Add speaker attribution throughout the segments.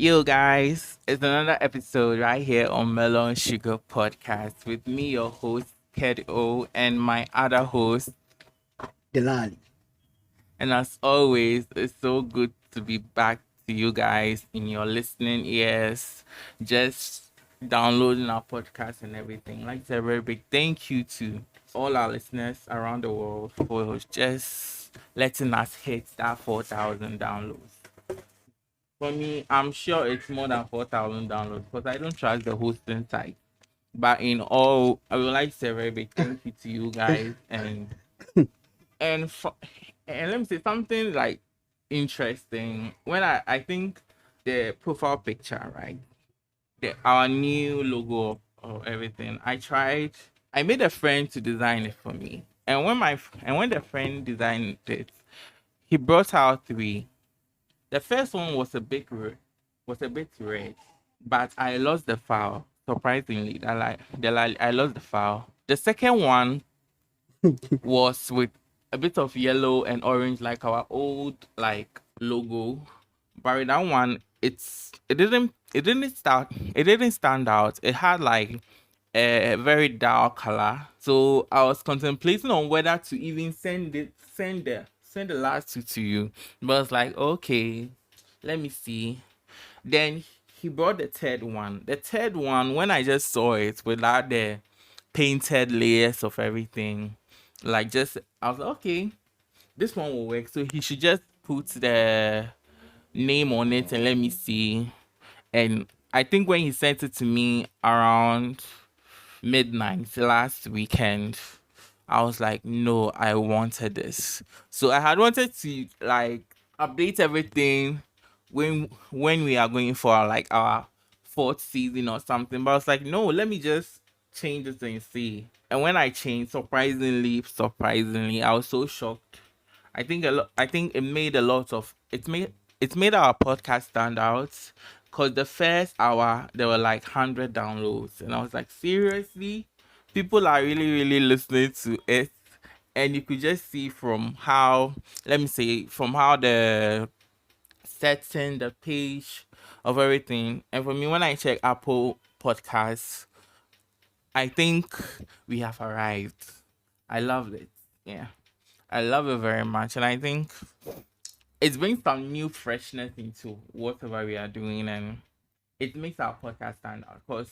Speaker 1: Yo, guys, it's another episode right here on Melon Sugar Podcast with me, your host, Ked O, and my other host.
Speaker 2: Delali.
Speaker 1: And as always, it's so good to be back to you guys in your listening ears, just downloading our podcast and everything. Like I said, a very big thank you to all our listeners around the world for just letting us hit that 4,000 downloads. For me, I'm sure it's more than 4,000 downloads because I don't trust the hosting site. But in all, I would like to say a very big thank you to you guys and for, and let me say something like interesting. When I think the profile picture, right? Our new logo or everything. I made a friend to design it for me. And when the friend designed it, he brought out three. The first one was a bit red, but I lost the file. Surprisingly, I lost the file. The second one was with a bit of yellow and orange, like our old like logo. But with that one, it didn't stand out. It had like a very dark color. So I was contemplating on whether to even send the last two to you. But I was like, okay, let me see. Then he brought the third one. The third one, when I just saw it without the painted layers of everything, like just I was like, okay, this one will work. So he should just put the name on it and let me see. And I think when he sent it to me around midnight last weekend, I was like, no, I wanted this. So I had wanted to like update everything when we are going for like our fourth season or something. But I was like, no, let me just change it and see. And when I changed, surprisingly, I was so shocked. I think it made a lot of it made our podcast stand out because the first hour there were like 100 downloads and I was like, seriously, people are really listening to it. And you could just see from how, let me say, from how the setting, the page of everything. And for me, when I check Apple Podcasts, I think we have arrived. I loved it. Yeah, I love it very much. And I think it brings some new freshness into whatever we are doing. And it makes our podcast stand out because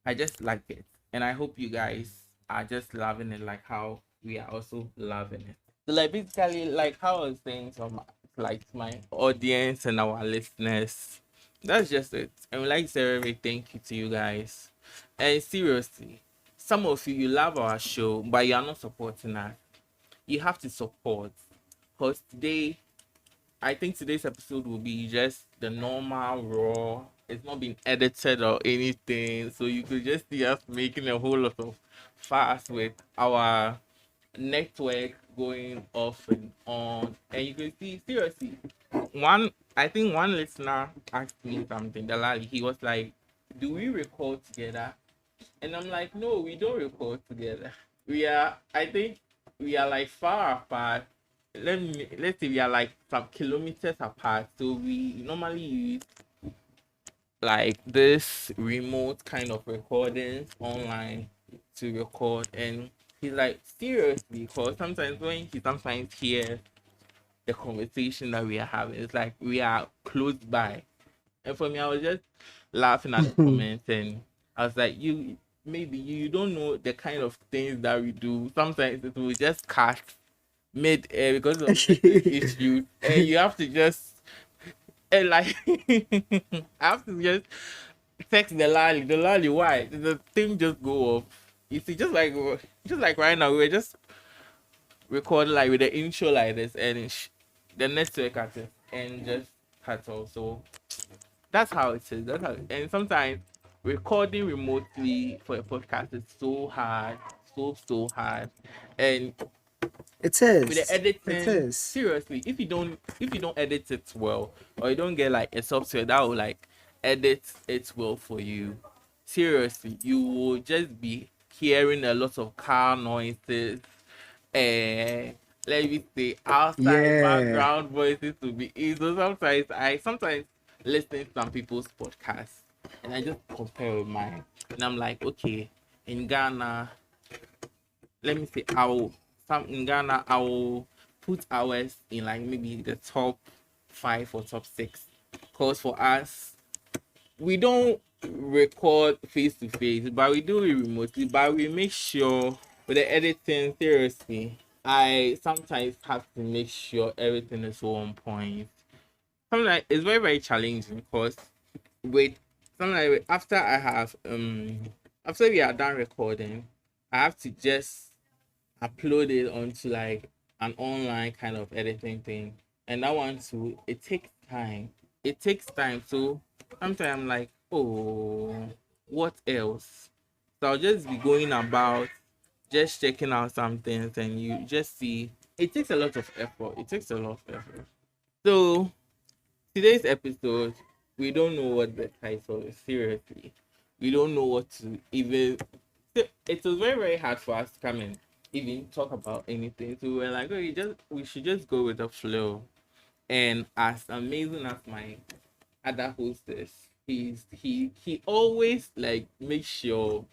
Speaker 1: I just like it. And I hope you guys are just loving it like how we are also loving it. So like basically like how I was saying to like my audience and our listeners, that's just it. And we like to say very thank you to you guys. And seriously, some of you love our show, but you are not supporting us. You have to support. Because I think today's episode will be just the normal raw. It's not been edited or anything. So you could just see us making a whole lot of fuss with our network going off and on. And you can see seriously. I think one listener asked me something, Dalali. He was like, do we record together? And I'm like, no, we don't record together. I think we are like far apart. Let's say we are like some kilometers apart. So we normally use like this remote kind of recordings online to record. And he's like, seriously, because sometimes when he sometimes hears the conversation that we are having, it's like we are close by. And for me, I was just laughing at the comments, and I was like, you don't know the kind of things that we do. Sometimes it will just cut mid air because of network issues, and you have to just and like I have to just text the lolly, why the thing just go off. You see, just like right now, we're just recording like with the intro like this, and the network cut it and just cut off. So that's how it is. And sometimes recording remotely for a podcast is so hard, so hard. And
Speaker 2: It
Speaker 1: with the
Speaker 2: is. It
Speaker 1: editing,
Speaker 2: is.
Speaker 1: seriously, if you don't edit it well, or you don't get like a software that will like edit it well for you, seriously, you will just be hearing a lot of car noises and let me say outside
Speaker 2: Yeah.
Speaker 1: background voices to be in. So sometimes listening to some people's podcasts, and I just compare with mine, and I'm like, okay, in Ghana, let me say, in Ghana, I will put ours in like maybe the top 5 or top 6, because for us, we don't record face to face, but we do it remotely. But we make sure with the editing, seriously, I sometimes have to make sure everything is on point. Sometimes it's very, very challenging because with sometimes after I have after we are done recording, I have to just upload it onto like an online kind of editing thing. And that one too, it takes time. It takes time. So sometimes I'm like, oh, what else? So I'll just be going about just checking out some things, and you just see it takes a lot of effort. It takes a lot of effort. So today's episode, we don't know what the title is. Seriously, we don't know what to even. It was very, very hard for us to come and even talk about anything. So we're like, oh, we should just go with the flow. And as amazing as my other hostess, he always like makes sure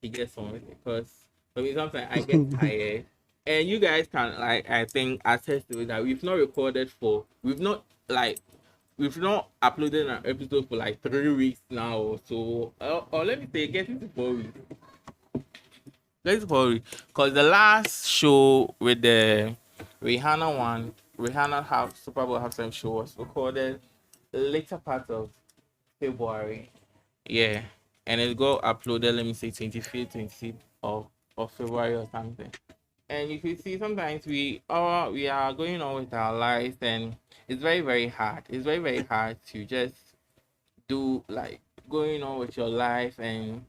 Speaker 1: he gets on with it. Because for me, sometimes I get tired. And you guys can like I think attest to it that we've not uploaded an episode for like 3 weeks now or so. Or let me say get into 4 weeks. Let's hurry. Because the last show with the Rihanna one, Rihanna Super Bowl halftime show was recorded later part of February. Yeah. And it got uploaded, let me say 25th, 26th of February or something. And you can see sometimes we are going on with our lives, and it's very, very hard. It's very, very hard to just do like going on with your life and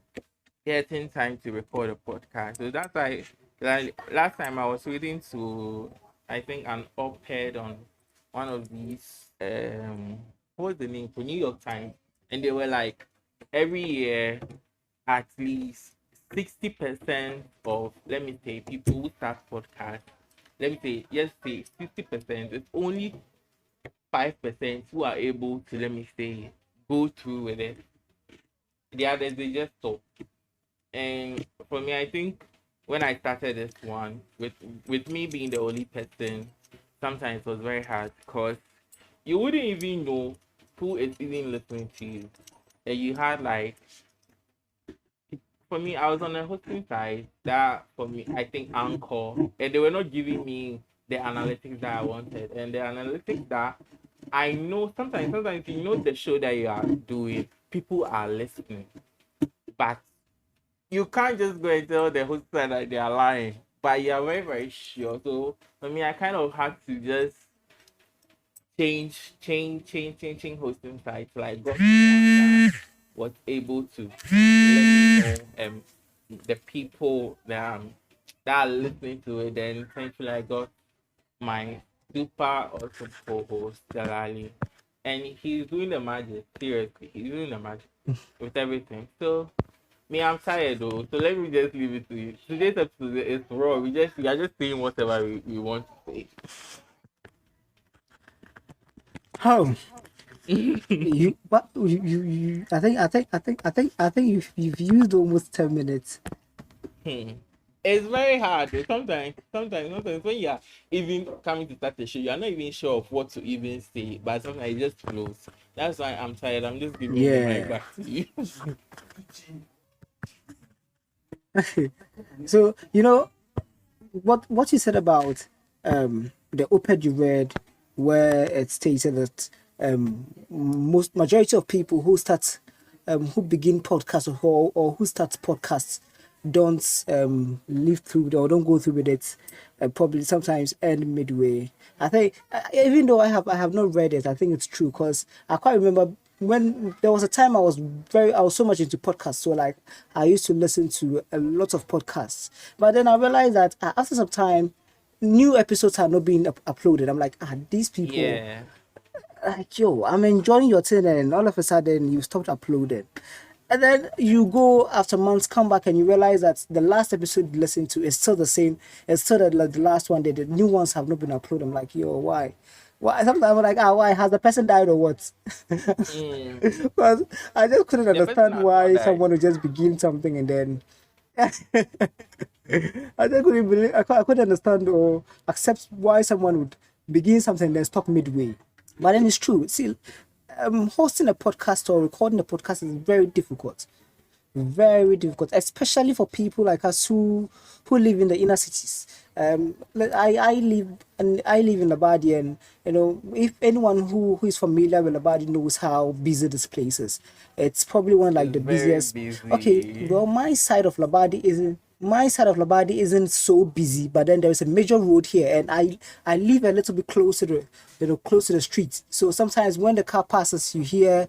Speaker 1: getting time to record a podcast. So that's why like last time I was reading to I think an op-ed on one of these what's the name for New York Times, and they were like every year at least 60% of, let me say, people who start podcasts, let me say, yes, say 60%, it's only 5% who are able to, let me say, go through with it. The others, they just stop. And for me, I think when I started this one, with me being the only person, sometimes it was very hard because you wouldn't even know who is even listening to you. And you had like, for me, I was on the hosting side. That for me, I think Anchor, and they were not giving me the analytics that I wanted, and the analytics that I know sometimes you know the show that you are doing, people are listening, but you can't just go and tell the host that they are lying, but you are very, very sure. So for me, I kind of had to just change hosting sites. Like got one that was able to let me know the people that are listening to it. Then thankfully I got my super awesome co-host Dalali, and he's doing the magic. Seriously, he's doing the magic with everything. So me, I'm tired though, so let me just leave it to you. Today's episode is raw. We are just saying whatever we want to
Speaker 2: Oh,
Speaker 1: say.
Speaker 2: I think you've used almost 10 minutes.
Speaker 1: Hmm. It's very hard. Sometimes when you are even coming to start the show, you are not even sure of what to even say, but sometimes it just flows. That's why I'm tired. I'm just giving the mic
Speaker 2: Yeah.
Speaker 1: back to you.
Speaker 2: So what you said about the op-ed you read, where it stated that most majority of people who begin podcasts or who start podcasts don't live through or don't go through with it, probably sometimes end midway. I think even though I have not read it, I think it's true because I quite remember when there was a time I was so much into podcasts, so like I used to listen to a lot of podcasts, but then I realized that after some time new episodes are not being uploaded. I'm like, these people,
Speaker 1: Yeah.
Speaker 2: like, yo, I'm enjoying your thing, and all of a sudden you stopped uploading. And then you go after months, come back, and you realize that the last episode you listened to is still the same. It's still like the last one. The new ones have not been uploaded. I'm like, yo, why? Why sometimes I'm like, ah, why has the person died or what?
Speaker 1: Mm.
Speaker 2: Because I just couldn't
Speaker 1: The person
Speaker 2: understand
Speaker 1: has not
Speaker 2: why
Speaker 1: died.
Speaker 2: someone would just begin something and then I just couldn't believe I couldn't understand or accept why someone would begin something and then stop midway. But then it's true. See, hosting a podcast or recording a podcast is very difficult, especially for people like us who live in the inner cities. I live in Labadi, and if anyone who is familiar with Labadi knows how busy this place is. It's probably one of like
Speaker 1: It's
Speaker 2: the
Speaker 1: very
Speaker 2: busiest. Okay,
Speaker 1: busy.
Speaker 2: well, my side of Labadi isn't so busy, but then there is a major road here, and I live a little bit close to the close to the street. So sometimes when the car passes, you hear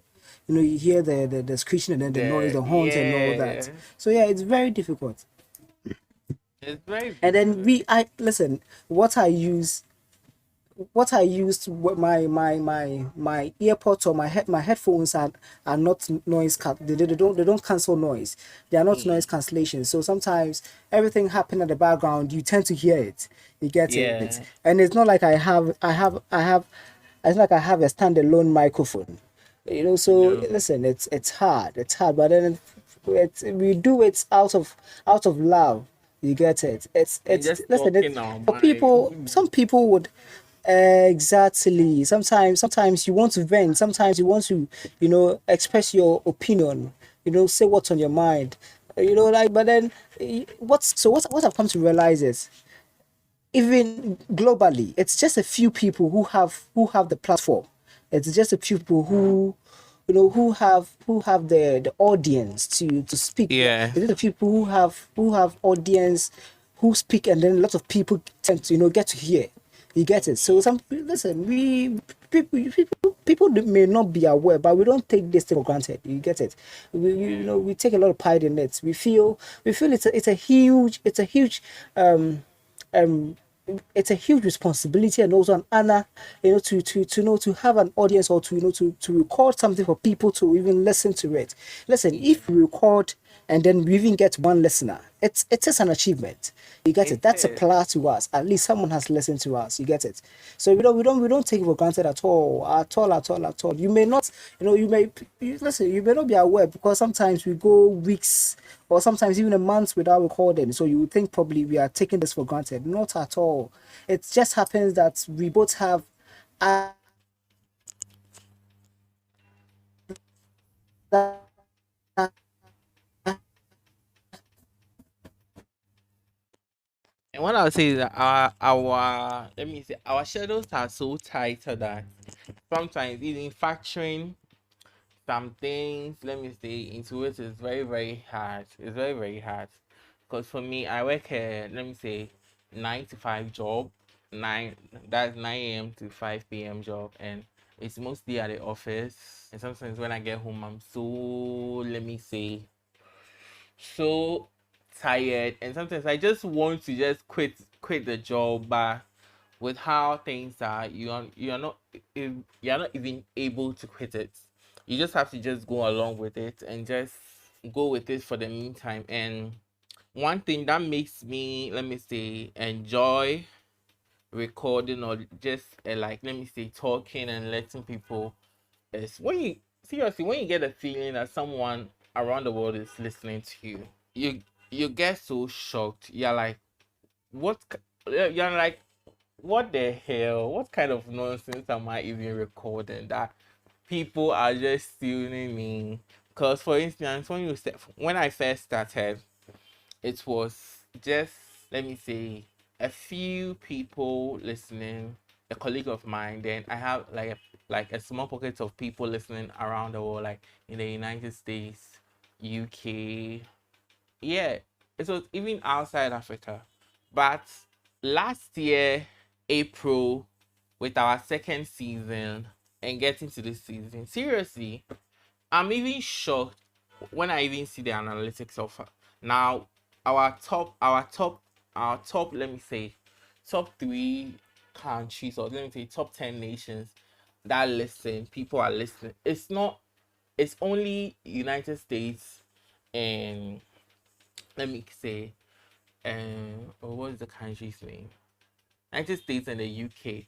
Speaker 2: the screeching and then the noise,
Speaker 1: The
Speaker 2: the horns and all that.
Speaker 1: yeah,
Speaker 2: So yeah, it's very difficult.
Speaker 1: it's very
Speaker 2: And then
Speaker 1: difficult.
Speaker 2: I listen. What I use, what I used, my earpods or my headphones are not they don't cancel noise. They are not noise
Speaker 1: Mm.
Speaker 2: cancellation. So sometimes everything happening in the background, you tend to hear it. You get it,
Speaker 1: Yeah,
Speaker 2: and it's not like it's not like I have a standalone microphone. So
Speaker 1: no,
Speaker 2: listen, it's hard, but then we do it out of love. You get it.
Speaker 1: and
Speaker 2: It's
Speaker 1: just
Speaker 2: listen. It's
Speaker 1: talking our
Speaker 2: for people.
Speaker 1: mind.
Speaker 2: Some people would exactly. Sometimes you want to vent. Sometimes you want to express your opinion. Say what's on your mind. Like, but then what I've come to realize is, even globally, it's just a few people who have the platform. It's just a few people who have the audience to speak.
Speaker 1: Yeah,
Speaker 2: It's just a few people who have audience who speak, and then a lot of people tend to get to hear. You get it. So some listen, we people may not be aware, but we don't take this thing for granted. You get it. We take a lot of pride in it. We feel it's a huge um it's a huge responsibility and also an honor, to have an audience, or to to record something for people to even listen to it. Listen,
Speaker 1: yeah,
Speaker 2: if we record and then we even get one listener, it is an achievement. You get
Speaker 1: it
Speaker 2: it. That's a
Speaker 1: is.
Speaker 2: plus to us. At least someone has listened to us. You get it. So we don't take it for granted at all. You may not, listen. You may not be aware, because sometimes we go weeks or sometimes even a month without recording. So you would think probably we are taking this for granted. Not at all. It just happens that we both have other
Speaker 1: And what I would say is that our let me say our schedules are so tighter that sometimes even factoring some things, let me say, into it is very hard. It's very hard. Because for me, I work a let me say 9 to 5 job. Nine that's 9 a.m. to 5 p.m. job, and it's mostly at the office. And sometimes when I get home, I'm so let me say so tired, and sometimes I just want to just quit the job, but with how things are, you're not even able to quit it. You just have to just go along with it and just go with it for the meantime. And one thing that makes me, let me say, enjoy recording or just like let me say talking and letting people is when you seriously when you get a feeling that someone around the world is listening to you. You get so shocked. You're like, what? You're like, what the hell? What kind of nonsense am I even recording that people are just tuning me? Because for instance, when I first started, it was just let me say a few people listening, a colleague of mine. Then I have like a small pocket of people listening around the world, like in the United States, UK, yeah, it was even outside Africa. But last year, April, with our second season and getting to this season, seriously, I'm even shocked when I even see the analytics of now our top, let me say, top three countries, or let me say top 10 nations that listen, people are listening. It's only United States and let me say, what is the country's name? United States and the UK.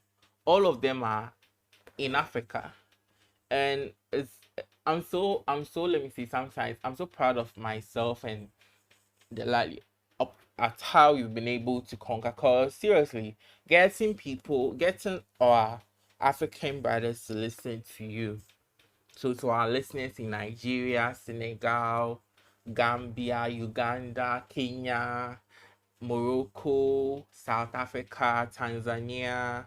Speaker 1: all of them are in Africa. And I'm so let me see, sometimes I'm so proud of myself and the like up at how you've been able to conquer. Cause seriously, getting our African brothers to listen to you. So to our listeners in Nigeria, Senegal, Gambia, Uganda, Kenya, Morocco, South Africa, Tanzania,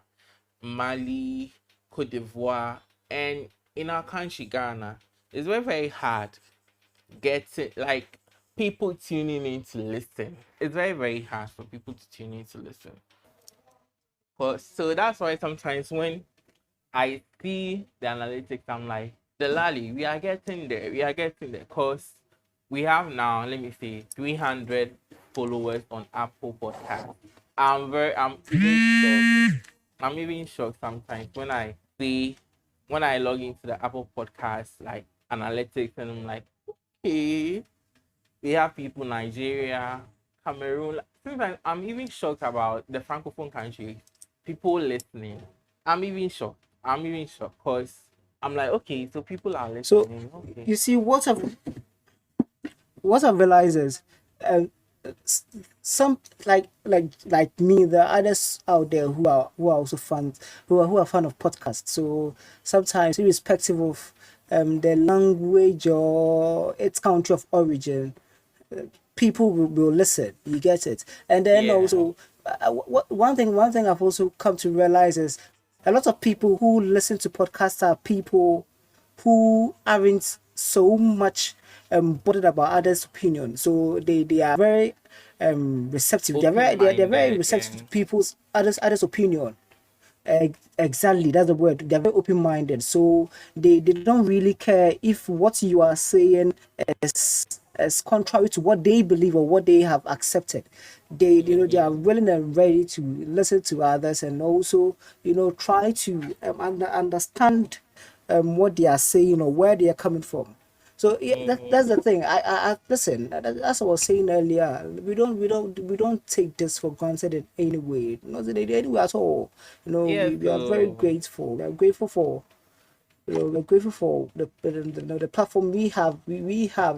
Speaker 1: Mali, Cote d'Ivoire, and in our country, Ghana, it's very, very hard getting like people tuning in to listen. It's very, very hard for people to tune in to listen. But so that's why sometimes when I see the analytics, I'm like, the Lally, we are getting there. We are getting there. Because we have now, let me see, 300 followers on Apple Podcast. I'm even shocked. I'm even shocked sometimes when I log into the Apple Podcast like analytics and I'm like, okay, we have people Nigeria, Cameroon. Sometimes I'm even shocked about the francophone countries, people listening. I'm even shocked because I'm like, okay, so people are
Speaker 2: So
Speaker 1: listening. Okay.
Speaker 2: you see, what I've realized is, um, s- some like me, there are others out there who are also fans who are fan of podcasts. So sometimes, irrespective of the language or its country of origin, people will listen. You get it, and then
Speaker 1: Yeah.
Speaker 2: also one thing I've also come to realize is a lot of people who listen to podcasts are people who aren't so much bothered about others' opinion. So they are very receptive.
Speaker 1: Open
Speaker 2: They're very
Speaker 1: minded.
Speaker 2: receptive
Speaker 1: Yeah.
Speaker 2: to people's others' opinion. Exactly, that's the word. They're very open-minded, so they don't really care if what you are saying is contrary to what they believe or what they have accepted. They are
Speaker 1: Mm-hmm.
Speaker 2: willing and ready to listen to others and also try to understand what they are saying or where they are coming from. So yeah, that's
Speaker 1: Mm-hmm.
Speaker 2: the thing. I listen. That's what I was saying earlier. We don't take this for granted in any way. Not in any way at all.
Speaker 1: Yeah,
Speaker 2: We are very
Speaker 1: so
Speaker 2: grateful. We are grateful for we're grateful for the platform we have,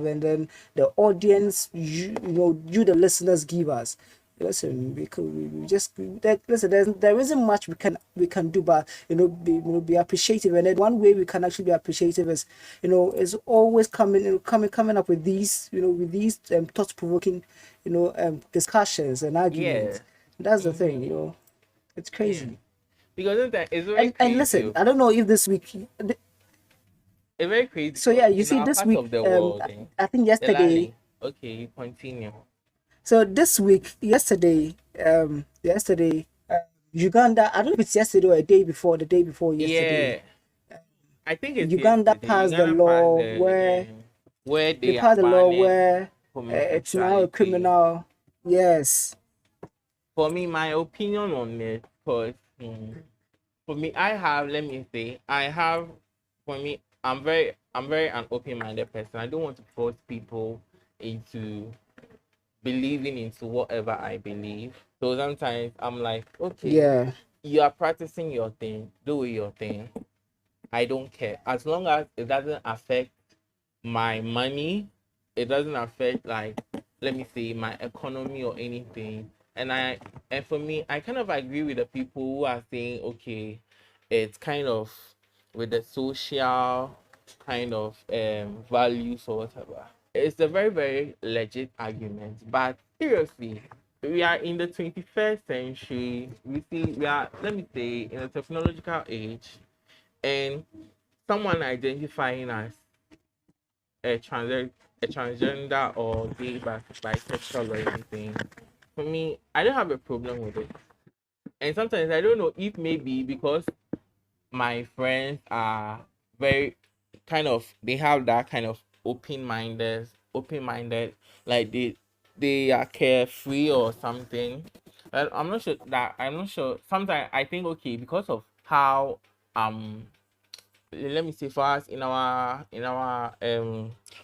Speaker 2: and then the audience you the listeners give us. Listen, we just listen. There isn't much we can do, but be appreciative. And then one way we can actually be appreciative is always coming up with these thought provoking discussions and
Speaker 1: yeah.
Speaker 2: arguments. That's the thing.
Speaker 1: Mm-hmm.
Speaker 2: It's
Speaker 1: Yeah.
Speaker 2: crazy.
Speaker 1: Because it's very
Speaker 2: And
Speaker 1: crazy.
Speaker 2: listen, I don't know if this week.
Speaker 1: It's very crazy
Speaker 2: So
Speaker 1: because
Speaker 2: yeah, you
Speaker 1: in
Speaker 2: see
Speaker 1: our
Speaker 2: this
Speaker 1: part
Speaker 2: week,
Speaker 1: of the world,
Speaker 2: I think
Speaker 1: the
Speaker 2: yesterday.
Speaker 1: Lali. Okay, you continue.
Speaker 2: So this week, Uganda. I don't know if it's yesterday or a day before. The day before yesterday,
Speaker 1: Yeah, I think it's
Speaker 2: Uganda
Speaker 1: yesterday.
Speaker 2: passed the
Speaker 1: Uganda passed
Speaker 2: law
Speaker 1: the where
Speaker 2: they
Speaker 1: they are
Speaker 2: passed a law
Speaker 1: banning
Speaker 2: where it's now a
Speaker 1: homosexuality.
Speaker 2: criminal. Yes.
Speaker 1: For me, my opinion on this, because for me, let me say, for me, I'm very an open-minded person. I don't want to force people into believing into whatever I believe. So sometimes I'm like, okay,
Speaker 2: Yeah.
Speaker 1: you are practicing your thing, do your thing. I don't care. As long as it doesn't affect my money, it doesn't affect like let me say my economy or anything. And for me, I kind of agree with the people who are saying, okay, it's kind of with the social kind of values or whatever. It's a very, very legit argument. But seriously, we are in the 21st century. We are, let me say, in a technological age, and someone identifying as a transgender or gay bisexual or anything, for me, I don't have a problem with it. And sometimes I don't know if maybe because my friends are very kind of they have that kind of open minded, like they are carefree or something. I'm not sure. Sometimes I think okay because of how let me say for us in our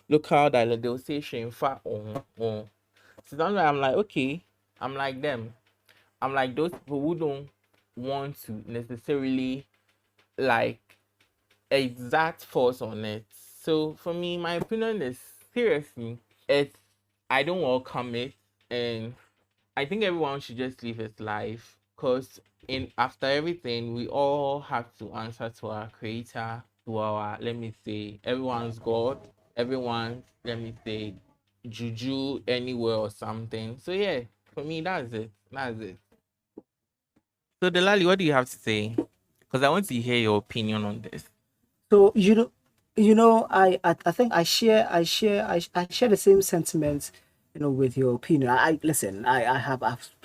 Speaker 1: local dialect they'll say shemfa on. So sometimes I'm like okay, I'm like them. I'm like those people who don't. want to necessarily like exact force on it. So for me, my opinion is seriously, it's I don't welcome it, and I think everyone should just live his life because in after everything, we all have to answer to our creator, to our let me say everyone's God, everyone's let me say juju anywhere or something. So yeah, for me that's it. That's it. So Delali, what do you have to say? Because I want to hear your opinion on this.
Speaker 2: So I think I share the same sentiments, with your opinion. I listen. I have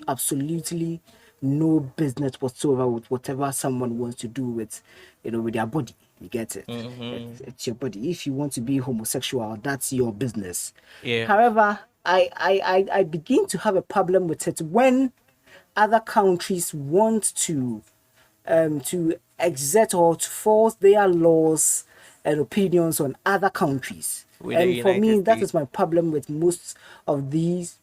Speaker 2: absolutely no business whatsoever with whatever someone wants to do with, with their body. You get it?
Speaker 1: Mm-hmm.
Speaker 2: It's your body. If you want to be homosexual, that's your business.
Speaker 1: Yeah.
Speaker 2: However, I begin to have a problem with it when other countries want to exert or to force their laws and opinions on other countries.
Speaker 1: With the
Speaker 2: And for
Speaker 1: United
Speaker 2: me, that
Speaker 1: States.
Speaker 2: is my problem with most of these,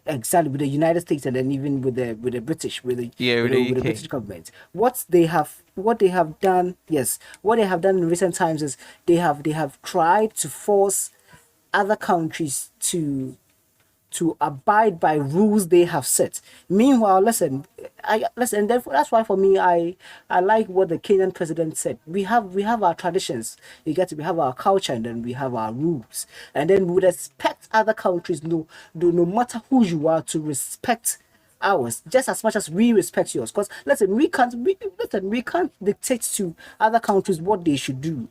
Speaker 2: exactly, with the United States, and then even with the British, with the
Speaker 1: Yeah,
Speaker 2: you
Speaker 1: with
Speaker 2: know
Speaker 1: the
Speaker 2: with the
Speaker 1: UK.
Speaker 2: British government. What they have done, yes, what they have done in recent times is they have tried to force other countries to abide by rules they have set. Meanwhile, listen. Therefore, that's why for me, I like what the Kenyan president said. We have our traditions. You get it. We have our culture, and then we have our rules, and then we respect other countries. No matter who you are, to respect ours just as much as we respect yours. Because listen, we can't dictate to other countries what they should do.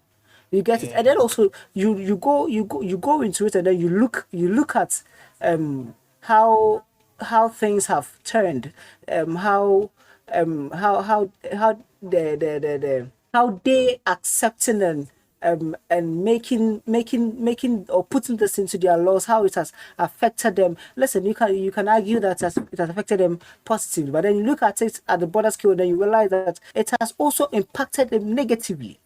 Speaker 2: You get it.
Speaker 1: Yeah.
Speaker 2: And then also you go into it, and then you look at how things have turned, how the how they accepting and making or putting this into their laws, how it has affected them. Listen, you can argue that it has affected them positively, but then you look at it at the border scale, and then you realize that it has also impacted them negatively.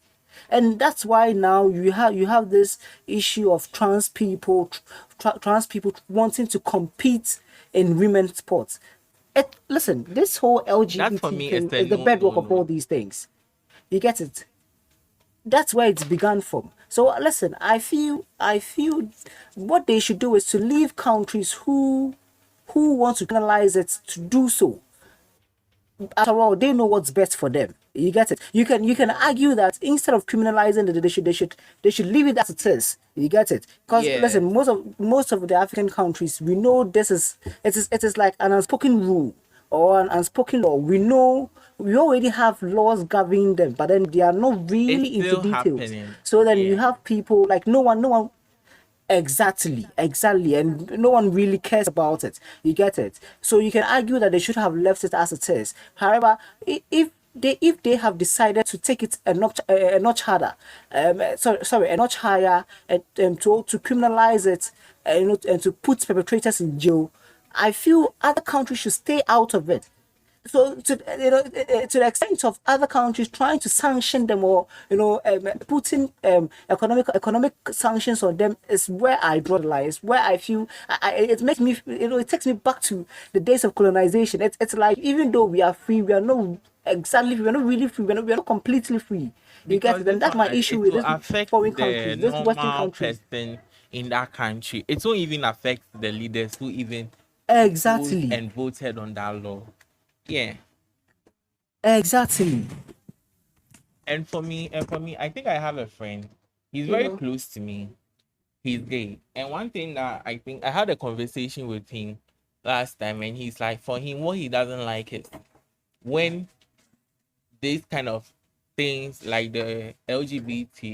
Speaker 2: And that's why now you have this issue of trans people wanting to compete in women's sports. Listen, this whole
Speaker 1: That for
Speaker 2: LGBT
Speaker 1: me is
Speaker 2: thing
Speaker 1: a
Speaker 2: is the
Speaker 1: no
Speaker 2: bedrock
Speaker 1: no
Speaker 2: of
Speaker 1: no.
Speaker 2: all these things. You get it? That's where it's begun from. So listen, I feel what they should do is to leave countries who want to criminalize it to do so. After all, they know what's best for them. You get it. You can argue that instead of criminalizing it, they should leave it as it is. You get it. Because
Speaker 1: Yeah.
Speaker 2: listen, most of the African countries, we know it is like an unspoken rule or an unspoken law. We know we already have laws governing them, but then they are not
Speaker 1: It's
Speaker 2: really into
Speaker 1: still
Speaker 2: details.
Speaker 1: happening.
Speaker 2: So then you
Speaker 1: Yeah.
Speaker 2: have people like no one. Exactly, and no one really cares about it. You get it. So you can argue that they should have left it as it is. However, if they have decided to take it a notch harder, sorry, a notch higher, and to criminalize it, and to put perpetrators in jail, I feel other countries should stay out of it. So to the extent of other countries trying to sanction them, or putting economic sanctions on them, is where I draw the line. It's where I feel it makes me, it takes me back to the days of colonization. It's like, even though we are free, we are not exactly free. We're not really free. We're not completely free. You get
Speaker 1: Because
Speaker 2: it? And
Speaker 1: this
Speaker 2: that's
Speaker 1: one,
Speaker 2: my issue
Speaker 1: it
Speaker 2: with
Speaker 1: will
Speaker 2: this
Speaker 1: affect
Speaker 2: foreign
Speaker 1: the
Speaker 2: countries, this Western
Speaker 1: normal
Speaker 2: countries.
Speaker 1: person in that country. It won't even affect the leaders who even proposed
Speaker 2: Exactly.
Speaker 1: and voted on that law. Yeah.
Speaker 2: Exactly.
Speaker 1: And for me, I think I have a friend. He's
Speaker 2: You
Speaker 1: very
Speaker 2: know.
Speaker 1: close to me. He's gay. And one thing that I think I had a conversation with him last time, and he's like, for him, what he doesn't like is when these kind of things like the LGBTQ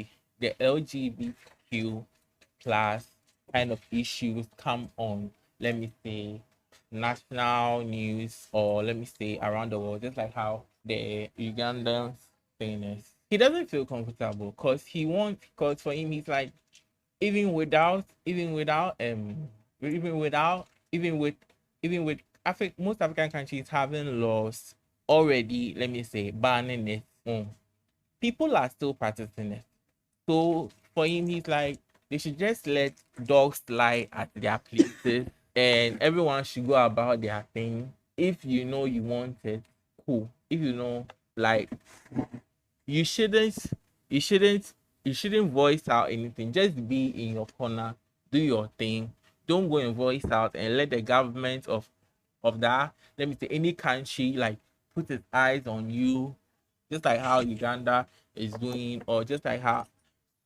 Speaker 1: plus kind of issues come on, let me say, national news, or let me say around the world, just like how the Ugandan thing is. He doesn't feel comfortable because because for him, he's like, even without, even without, even with, most African countries having laws already, let me say, banning it, people are still practicing it. So for him, he's like, they should just let dogs lie at their places, and everyone should go about their thing. If you know you want it, cool. if you know, like you shouldn't you shouldn't you shouldn't voice out anything. Just be in your corner, do your thing. Don't go and voice out and let the government of that, let me say, any country, like put its eyes on you, just like how Uganda is doing, or just like how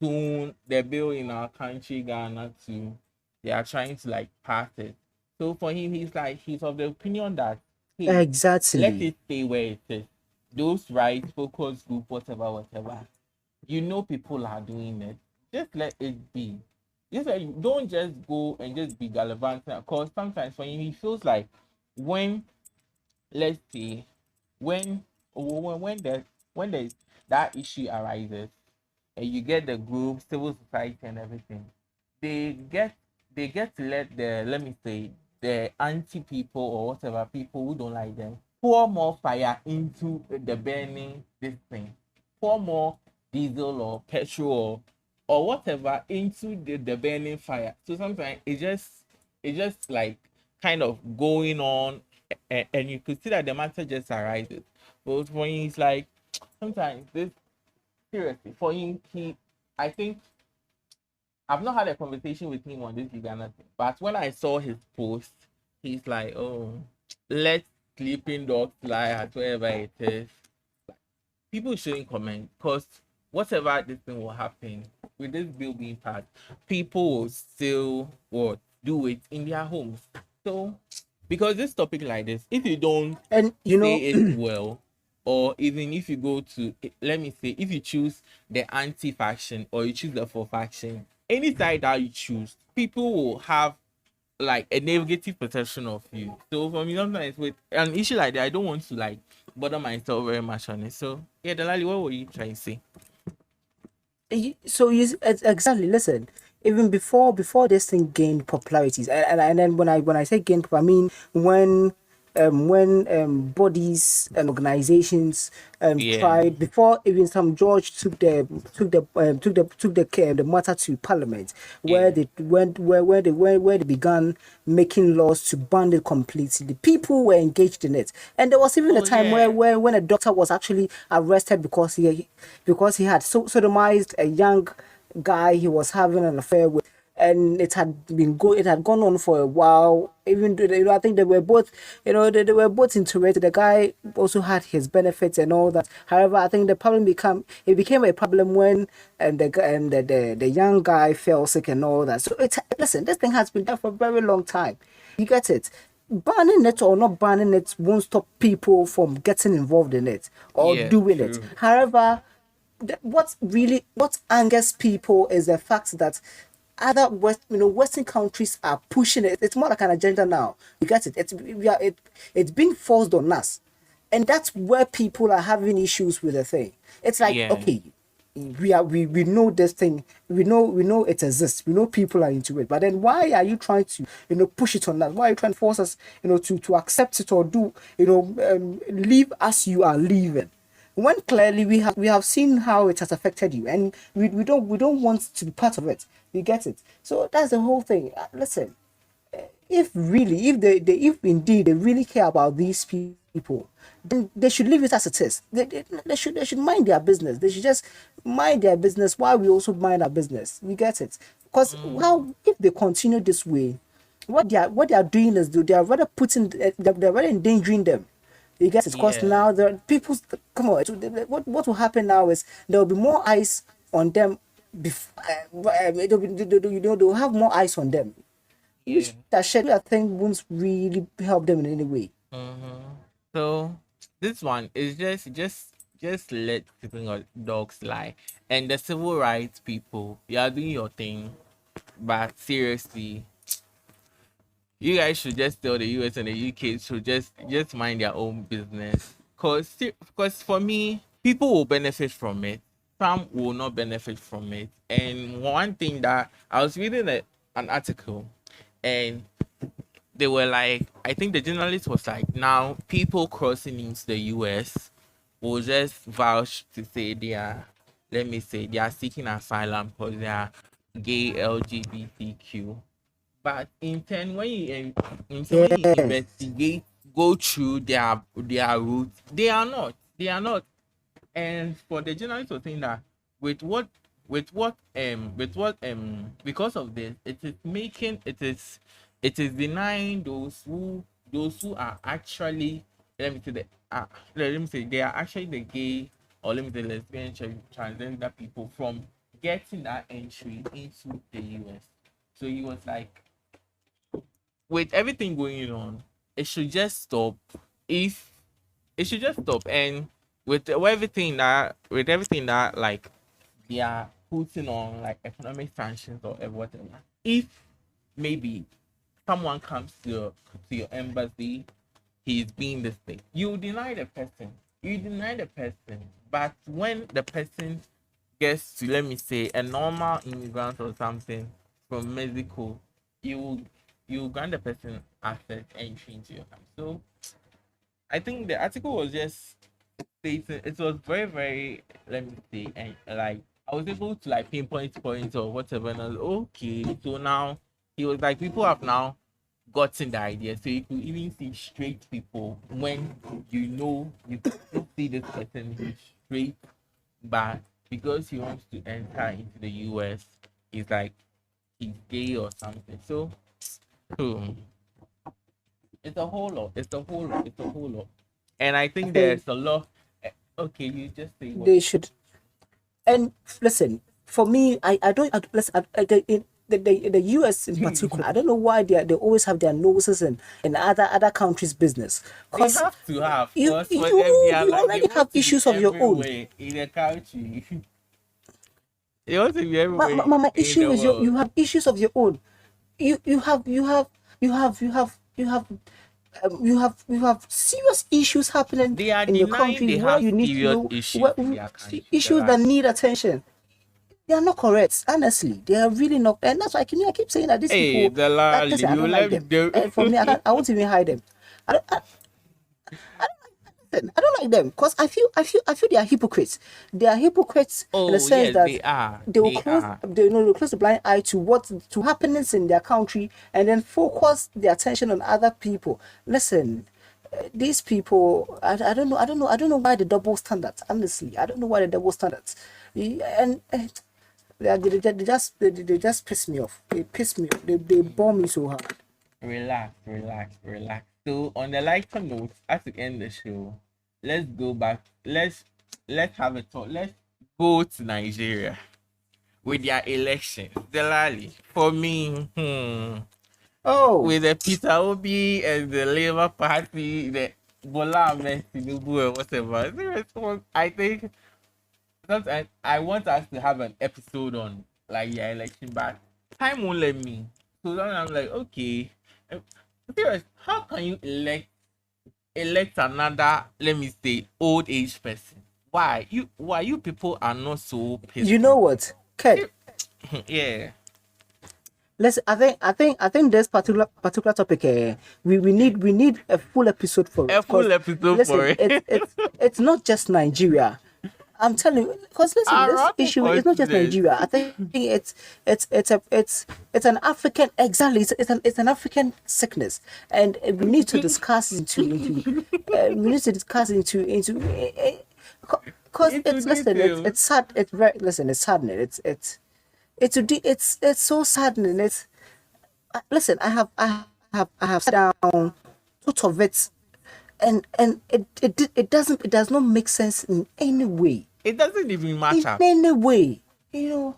Speaker 1: soon the bill in our country, Ghana, too, they are trying to like pass it. So for him, he's of the opinion that, hey, let
Speaker 2: Exactly.
Speaker 1: it stay where it is. Those rights, focus group, whatever, whatever. You know people are doing it. Just let it be. Just like, don't just go and just be gallivanting. Because sometimes for him, he feels like when, let's say, when when there's that issue arises, and you get the group, civil society, and everything, they get they get to let me say, the anti people or whatever, people who don't like them, pour more fire into the burning this thing, pour more diesel or petrol or whatever into the burning fire. So sometimes it just like kind of going on, and you could see that the matter just arises. But when he's like, sometimes this, seriously, for him, I think I've not had a conversation with him on this Uganda thing, but when I saw his post, he's like, "Oh, let sleeping dogs lie at wherever it is." People shouldn't comment, because whatever this thing will happen with this bill being passed, people will still what do it in their homes. So, because this topic like this, if you don't
Speaker 2: And
Speaker 1: say it well, or even if you go to, let me say, if you choose the anti faction or you choose the for faction, any side that you choose, people will have like a negative perception of you. So for me, sometimes with an issue like that, I don't want to like bother myself very much on it. So yeah, Delali, what were you trying to say?
Speaker 2: so you exactly, listen, even before this thing gained popularity, and then when I say gained, I mean when bodies and organizations
Speaker 1: Yeah,
Speaker 2: tried, before even some George took the matter to parliament, where
Speaker 1: yeah.
Speaker 2: they went where they began making laws to ban it completely. The people were engaged in it, and there was even a
Speaker 1: Oh
Speaker 2: time where,
Speaker 1: yeah.
Speaker 2: when a doctor was actually arrested because he had sodomized a young guy he was having an affair with, and it had gone on for a while. Even though I think they were both, they were both interested. The guy also had his benefits and all that. However, I think the problem became a problem when the young guy fell sick and all that. So it's listen, this thing has been there for a very long time. You get it? Banning it or not banning it won't stop people from getting involved in it or
Speaker 1: Yeah,
Speaker 2: doing it.
Speaker 1: true.
Speaker 2: However, what angers people is the fact that other Western countries are pushing it. It's more like an agenda now. You get it? It's being forced on us, and that's where people are having issues with the thing. It's like,
Speaker 1: Yeah,
Speaker 2: okay, we know this thing, we know it exists, we know people are into it, but then why are you trying to push it on us? Why are you trying to force us to accept it or do live as you are living, when clearly we have seen how it has affected you, and we don't want to be part of it. You get it? So that's the whole thing. Listen, if really, if indeed they really care about these people, then they should leave it as it is. They should mind their business. They should just mind their business while we also mind our business. You get it? Because how, if they continue this way, what they are doing is, they are rather they're rather endangering them. You get it? Because
Speaker 1: yeah,
Speaker 2: now the people, come on. So what will happen now is there will be more eyes on them. They'll have more eyes on them,
Speaker 1: yeah.
Speaker 2: which that shed, I think, won't really help them in any way.
Speaker 1: Mm-hmm. So this one is just let sleeping dogs lie. And the civil rights people, you are doing your thing, but seriously, you guys should just tell the US and the UK to just mind their own business. Cause for me, people will benefit from it. Some will not benefit from it. And one thing that I was reading an article, and they were like, I think the journalist was like, now people crossing into the US will just vouch to say they are, let me say, they are seeking asylum because they are gay, LGBTQ. But in turn, when you
Speaker 2: Yeah.
Speaker 1: investigate go through their routes. They are not. They are not. And for the journalist to think that with what because of this, it is denying those who are actually, let me say the let me say they are actually the gay, or let me say lesbian, transgender people from getting that entry into the US. So he was like, with everything going on, it should just stop. If it should just stop, and with everything that like they are putting on, like economic sanctions or whatever. If maybe someone comes to your embassy, he's being this thing, you deny the person. You deny the person, but when the person gets to, let me say, a normal immigrant or something from Mexico, you you grant the person access entry into your country. So I think the article was just stating, it was very, very, let me say, and like I was able to like pinpoint points or whatever, and I was okay. So now he was like, people have now gotten the idea. So you could even see straight people when you could see this person who's straight, but because he wants to enter into the US, he's like he's gay or something. So, so it's a whole lot. It's a whole lot. It's a whole lot. And I
Speaker 2: I
Speaker 1: think
Speaker 2: think
Speaker 1: there's a lot. Okay, you just say what.
Speaker 2: they should. And listen, for me, I don't. Listen, the US in particular, I don't know why they always have their noses in other countries' business.
Speaker 1: They
Speaker 2: Cause
Speaker 1: have to have,
Speaker 2: you
Speaker 1: because for them they
Speaker 2: you
Speaker 1: are
Speaker 2: you
Speaker 1: like, they
Speaker 2: already have
Speaker 1: want to be
Speaker 2: issues of your own.
Speaker 1: everywhere in the country. They want to be
Speaker 2: My,
Speaker 1: everywhere
Speaker 2: my, my
Speaker 1: in
Speaker 2: issue
Speaker 1: the
Speaker 2: is
Speaker 1: world.
Speaker 2: you have issues of your own. You have serious issues happening
Speaker 1: They are
Speaker 2: in your
Speaker 1: denying
Speaker 2: country
Speaker 1: they
Speaker 2: where
Speaker 1: have
Speaker 2: you need to
Speaker 1: serious
Speaker 2: know
Speaker 1: issues in their country.
Speaker 2: issues that
Speaker 1: Like,
Speaker 2: need attention. They are not correct, honestly. They are really not, and that's why I keep saying that these
Speaker 1: hey,
Speaker 2: people.
Speaker 1: the
Speaker 2: That
Speaker 1: lally,
Speaker 2: listen, I
Speaker 1: you
Speaker 2: don't like
Speaker 1: let me
Speaker 2: them,
Speaker 1: do.
Speaker 2: and for me, I won't even hide them. I don't, I don't like them because I feel they are hypocrites. They are hypocrites in the
Speaker 1: Oh
Speaker 2: sense
Speaker 1: yes,
Speaker 2: that
Speaker 1: they are.
Speaker 2: they will
Speaker 1: They are.
Speaker 2: they'll close the blind eye to what to happenings in their country and then focus their attention on other people. Listen, these people, I don't know why the double standards. Honestly, I don't know why the double standards. And they just piss me off. They piss me off. They bore me so hard.
Speaker 1: Relax, relax, relax. So on the lighter note, as to end the show, let's go back. Let's have a talk. Let's go to Nigeria with their elections. Delali, for me,
Speaker 2: Oh,
Speaker 1: with the Peter Obi and the Labour Party, the Bola Ahmed Tinubu and whatever. I think sometimes I want us to have an episode on like your election, but time won't let me. So then I'm like, okay, eh, serious, how can you elect another, let me say, old age person? Why you people are not so
Speaker 2: you know
Speaker 1: peaceful?
Speaker 2: what, Ken?
Speaker 1: See, yeah,
Speaker 2: Let's. I think this particular topic. We need a full episode for it
Speaker 1: a full
Speaker 2: because
Speaker 1: episode for
Speaker 2: listen,
Speaker 1: it.
Speaker 2: it's not just Nigeria. I'm telling you, because listen, this
Speaker 1: Around the
Speaker 2: issue is not just
Speaker 1: continent.
Speaker 2: Nigeria. I think it's an African, exactly. It's an African sickness, and we need to discuss into we need to discuss into because
Speaker 1: Into
Speaker 2: it's listen,
Speaker 1: detail.
Speaker 2: it's sad. It's very listen. It's saddening. It's so saddening. Listen. I have sat down, thought of it, and it does not make sense in any way.
Speaker 1: It doesn't even
Speaker 2: In
Speaker 1: matter.
Speaker 2: any way, you know.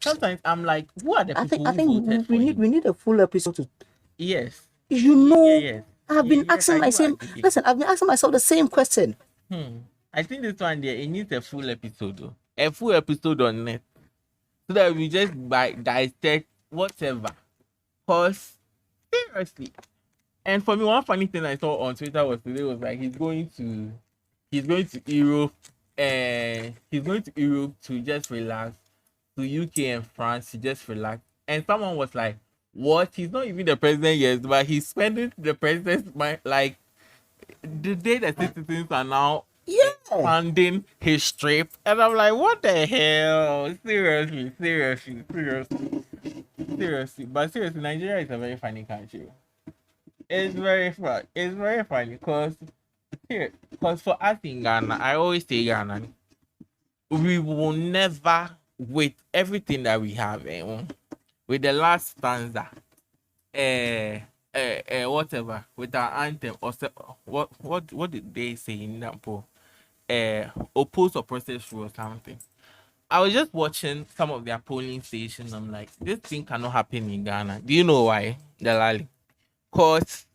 Speaker 1: Sometimes I'm like, who are the
Speaker 2: I think
Speaker 1: people
Speaker 2: I
Speaker 1: who
Speaker 2: think
Speaker 1: voted
Speaker 2: we
Speaker 1: for
Speaker 2: need
Speaker 1: him?
Speaker 2: we need a full episode to.
Speaker 1: Yes.
Speaker 2: You
Speaker 1: Yeah,
Speaker 2: know,
Speaker 1: yes.
Speaker 2: I've been
Speaker 1: Yes,
Speaker 2: asking
Speaker 1: I
Speaker 2: my
Speaker 1: do
Speaker 2: same.
Speaker 1: agree.
Speaker 2: Listen, I've been asking myself the same question.
Speaker 1: I think this one there, it needs a full episode though. A full episode on it. So that we just dissect whatever. Cause seriously. And for me, one funny thing I saw on Twitter was today was like he's going to Europe, and he's going to Europe to just relax, to UK and France to just relax. And someone was like, what? He's not even the president yet, but he's spending the president's money like the day the citizens are now
Speaker 2: Yeah,
Speaker 1: funding his trip. And I'm like, what the hell? Seriously, seriously, seriously, seriously. But seriously, Nigeria is a very funny country. It's very fun. It's very funny because for us in Ghana, I always say Ghana, we will never, with everything that we have, with the last stanza, whatever, with our anthem, or what did they say in that poem? Oppose or protest or something. I was just watching some of their polling stations. I'm like, this thing cannot happen in Ghana. Do you know why, Dalali? Cause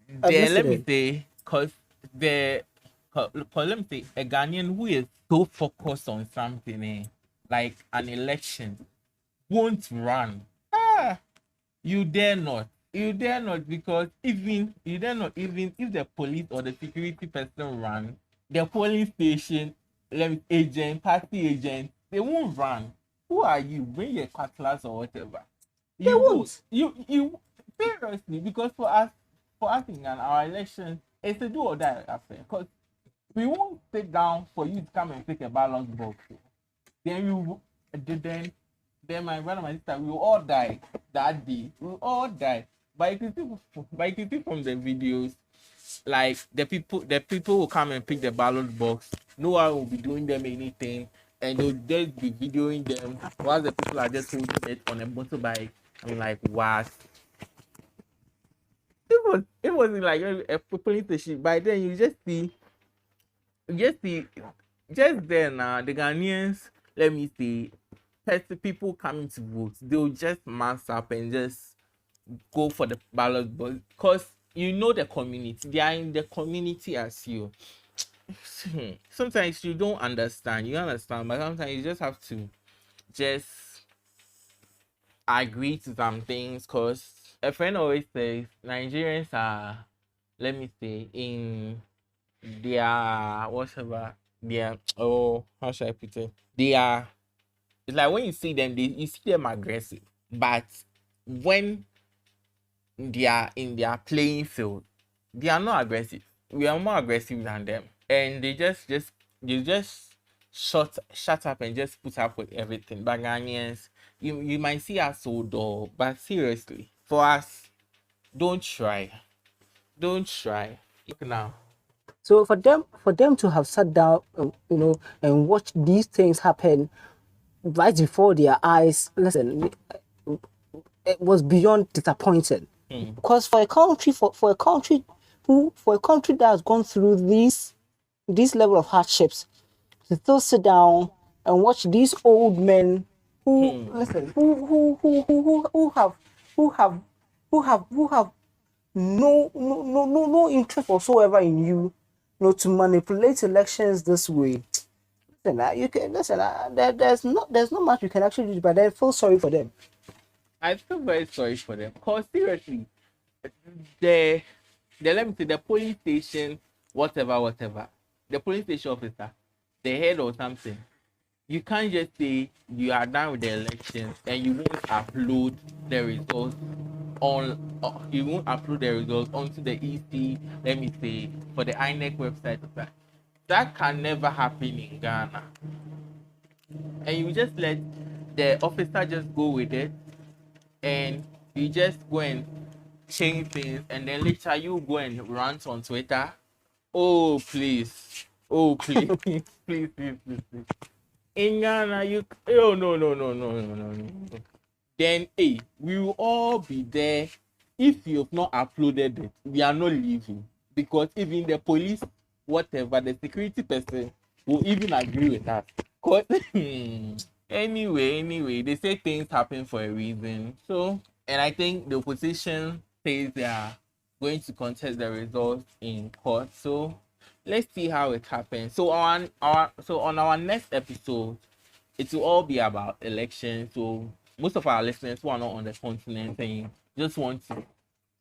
Speaker 2: I'm
Speaker 1: let me
Speaker 2: listening.
Speaker 1: say, the, cause let me say, a Ghanaian who is so focused on something, like an election, won't run. Ah, you dare not. You dare not, because even you dare not, even if the police or the security person run, the polling station, agent, party agent, they won't run. Who are you? Bring your cutlass or whatever.
Speaker 2: They
Speaker 1: You won't.
Speaker 2: won't.
Speaker 1: You seriously, because for us in Ghana, our election is a do or die affair. Because we won't sit down for you to come and take a ballot box. Then you then my brother and my sister, we will all die that day. We will all die. But you can see from the videos, like the people who come and pick the ballot box, no one will be doing them anything, and they'll just be videoing them while the people are just holding it on a motorbike. I'm like, what? It wasn't like a police station. By then you just see just there now, the Ghanaians, let me see, 30 people coming to vote, they'll just mass up and just go for the ballot box, because you know the community, they are in the community as you. Sometimes you don't understand, you understand, but sometimes you just have to just agree to some things, because a friend always says Nigerians are, let me say, in their whatever, their, oh, how should I put it, they are, it's like when you see them, you see them aggressive, but when they are in their playing field, they are not aggressive. We are more aggressive than them, and they just shut up and just put up with everything. But Ghanaians, you might see us so dull, but seriously, for us, don't try, don't try. Look now.
Speaker 2: So for them to have sat down, and watched these things happen right before their eyes, listen, it was beyond disappointing.
Speaker 1: Hmm.
Speaker 2: Because for a country that has gone through these level of hardships, to still sit down and watch these old men who
Speaker 1: Hmm.
Speaker 2: listen who have who have no interest whatsoever in you, to manipulate elections this way. Listen, you can listen. There's not much you can actually do, but then feel sorry for them.
Speaker 1: I feel very sorry for them. Cause seriously, the let me say, the police station, whatever, the police station officer, the head or something. You can't just say you are done with the elections and you won't upload the results you won't upload the results onto the EC, let me say, for the INEC website. That can never happen in Ghana. And you just let the officer just go with it, and you just go and change things, and then later you go and rant on Twitter. Oh please. Oh please. Please. In Ghana, oh no. Then we will all be there. If you've not uploaded it, we are not leaving. Because even the police, whatever, the security person will even agree with us. Cause anyway, they say things happen for a reason. So, and I think the opposition says they are going to contest the results in court. So let's see how it happens. So on our next episode, it will all be about elections. So most of our listeners who are not on the continent and just want to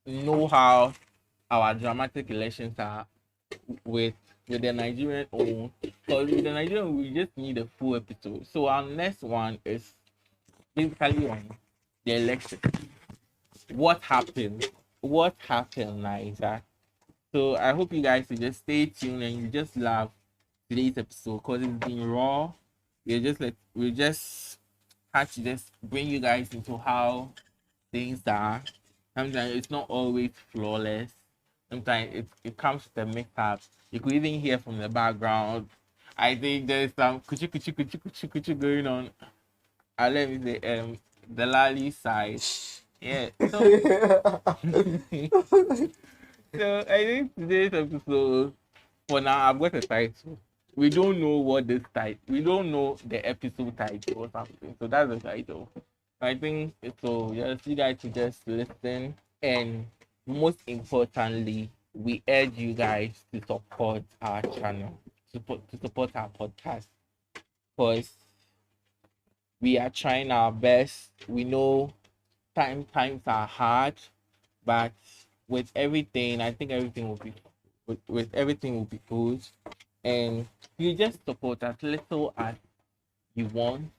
Speaker 1: know how our dramatic elections are with the Nigerian own. Because with the Nigerian, we just need a full episode. So our next one is basically on the election. What happened? What happened, Niger? So I hope you guys will just stay tuned and you just love today's episode, because it's been raw. We just had to just bring you guys into how things are, Sometimes it's not always flawless. Sometimes it comes with a mix up. You could even hear from the background. I think there's some kuchi kuchi kuchi kuchi kuchi going on. Let me say the Lali side. Yeah. So so I think today's episode, for now, I've got a title. We don't know what this title. We don't know the episode title or something. So that's the title. I think so. Just you guys to just listen, and most importantly, we urge you guys to support our channel, to support our podcast, because we are trying our best. We know times are hard, but with everything, I think everything will be with everything will be good. And you just support as little as you want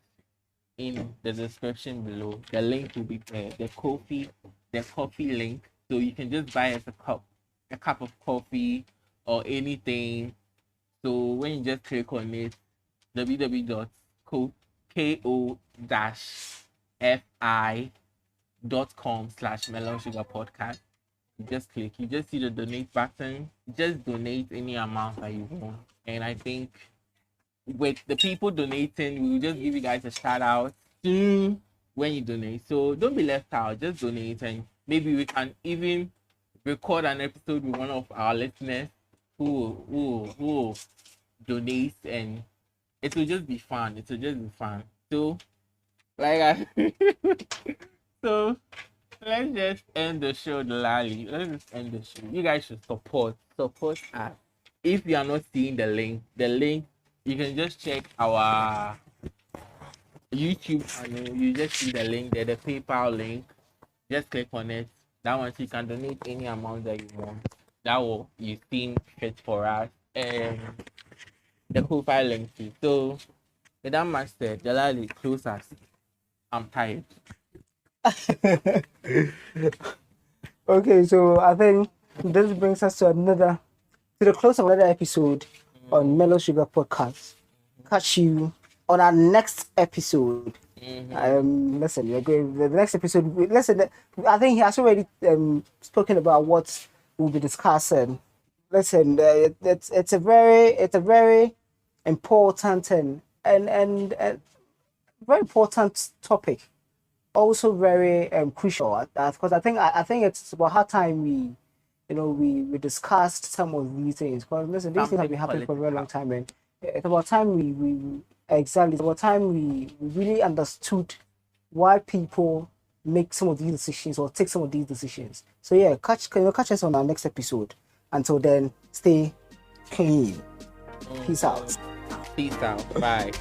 Speaker 1: in the description below. The link will be there. The coffee link. So you can just buy us a cup of coffee or anything. So when you just click on it, www.ko-fi.com/Melon Sugar Podcast. You just click. You just see the donate button. Just donate any amount that you want. And I think with the people donating, we will just give you guys a shout out soon when you donate. So don't be left out. Just donate, and maybe we can even record an episode with one of our listeners who donates, and it will just be fun. It will just be fun. So like so let's just end the show, Lali. Let's just end the show. You guys should support us. If you are not seeing the link, you can just check our YouTube channel. You just see the link there, the PayPal link. Just click on it. That one, so you can donate any amount that you want. That will you think fit for us. And the profile link too. So with that much said, Jalali, close us. I'm tired.
Speaker 2: Okay, so I think this brings us to the close of another episode on Melon Sugar Podcast. Catch you on our next episode. Listen, we're going the next episode. Listen, I think he has already spoken about what we'll be discussing. Listen, it's a very important and very important topic. Also very crucial because I think it's about how time we discussed some of these things. Because listen, these things have been happening for a very long time, and it's about time we exactly. It's about time we really understood why people make some of these decisions or take some of these decisions. So yeah, can you catch us on our next episode? Until then, stay clean. Peace out.
Speaker 1: Peace out. Bye.